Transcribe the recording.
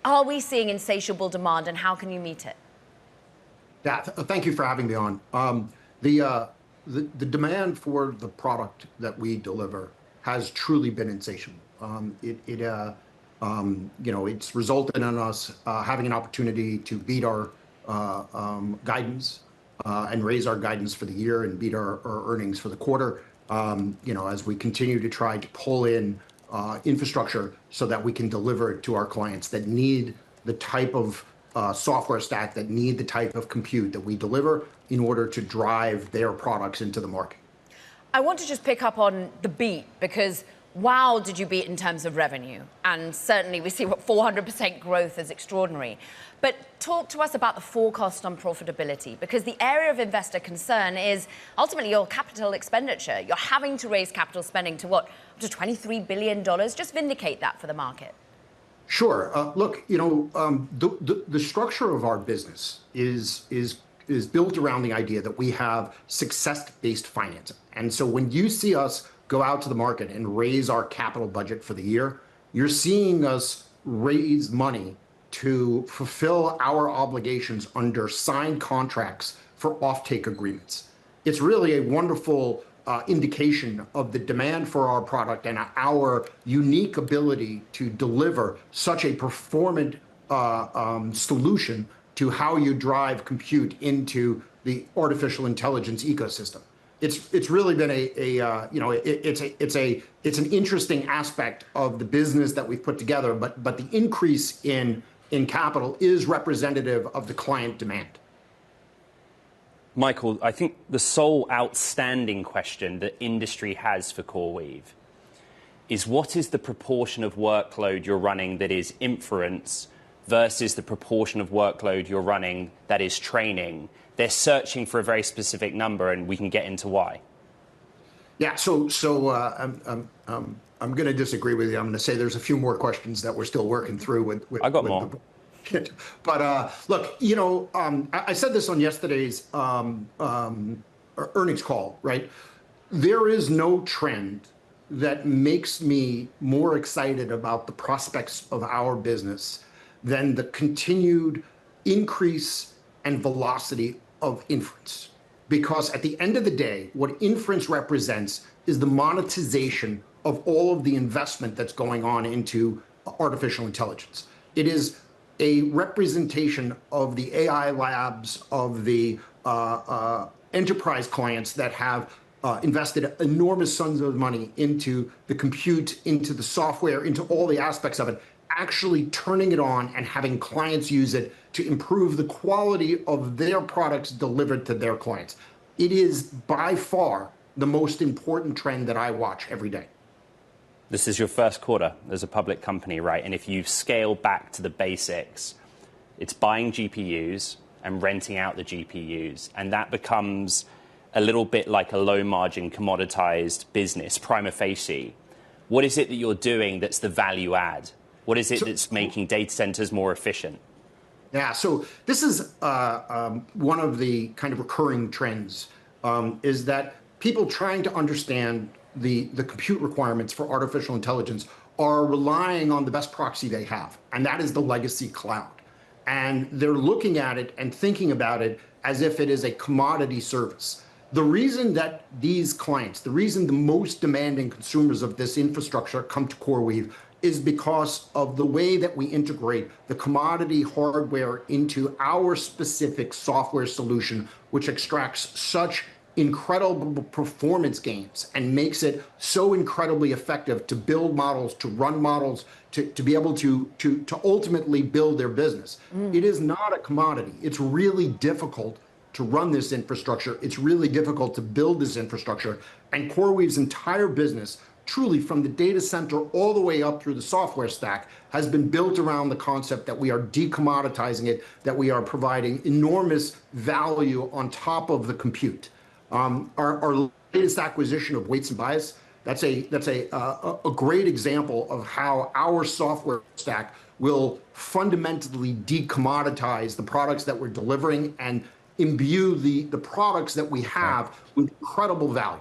Are we seeing insatiable demand, and how can you meet it? Yeah, thank you for having me on. The demand for the product that we deliver has truly been insatiable. It's resulted in us having an opportunity to beat our guidance and raise our guidance for the year and beat our earnings for the quarter. As we continue to try to pull in infrastructure so that we can deliver it to our clients that need the type of software stack, that need the type of compute that we deliver in order to drive their products into the market. I want to just pick up on the beat, because wow, did you beat in terms of revenue? And certainly we see what 400% growth is extraordinary. But talk to us about the forecast on profitability, because the area of investor concern is ultimately your capital expenditure. You're having to raise capital spending to what, up to $23 billion? Just vindicate that for the market. Sure. Look, the structure of our business is built around the idea that we have success-based financing. And so when you see us go out to the market and raise our capital budget for the year, you're seeing us raise money to fulfill our obligations under signed contracts for offtake agreements. It's really a wonderful indication of the demand for our product and our unique ability to deliver such a performant solution to how you drive compute into the artificial intelligence ecosystem. It's really been it's an interesting aspect of the business that we've put together, but the increase in capital is representative of the client demand. Michael, I think the sole outstanding question that industry has for CoreWeave is, what is the proportion of workload you're running that is inference versus the proportion of workload you're running that is training? They're searching for a very specific number, and we can get into why. Yeah, so I'm going to disagree with you. I'm going to say there's a few more questions that we're still working through with I got more. But look, I said this on yesterday's earnings call, right? There is no trend that makes me more excited about the prospects of our business than the continued increase and velocity of inference. Because at the end of the day, what inference represents is the monetization of all of the investment that's going on into artificial intelligence. It is a representation of the AI labs, of the enterprise clients that have invested enormous sums of money into the compute, into the software, into all the aspects of it, actually turning it on and having clients use it to improve the quality of their products delivered to their clients. It is by far the most important trend that I watch every day. This is your first quarter as a public company, right? And if you scale back to the basics, it's buying GPUs and renting out the GPUs. And that becomes a little bit like a low margin commoditized business, prima facie. What is it that you're doing that's the value add? What is it that's making data centers more efficient? Yeah, so this is one of the kind of recurring trends, is that people trying to understand the compute requirements for artificial intelligence are relying on the best proxy they have, and that is the legacy cloud. And they're looking at it and thinking about it as if it is a commodity service. The reason that these clients, the reason the most demanding consumers of this infrastructure come to CoreWeave is because of the way that we integrate the commodity hardware into our specific software solution, which extracts such incredible performance gains and makes it so incredibly effective to build models, to run models, to be able to ultimately build their business. It is not a commodity. It's really difficult to run this infrastructure. It's really difficult to build this infrastructure. And CoreWeave's entire business, truly from the data center all the way up through the software stack, has been built around the concept that we are decommoditizing it, that we are providing enormous value on top of the compute. Our latest acquisition of Weights and Bias, that's a great example of how our software stack will fundamentally decommoditize the products that we're delivering and imbue the products that we have with incredible value.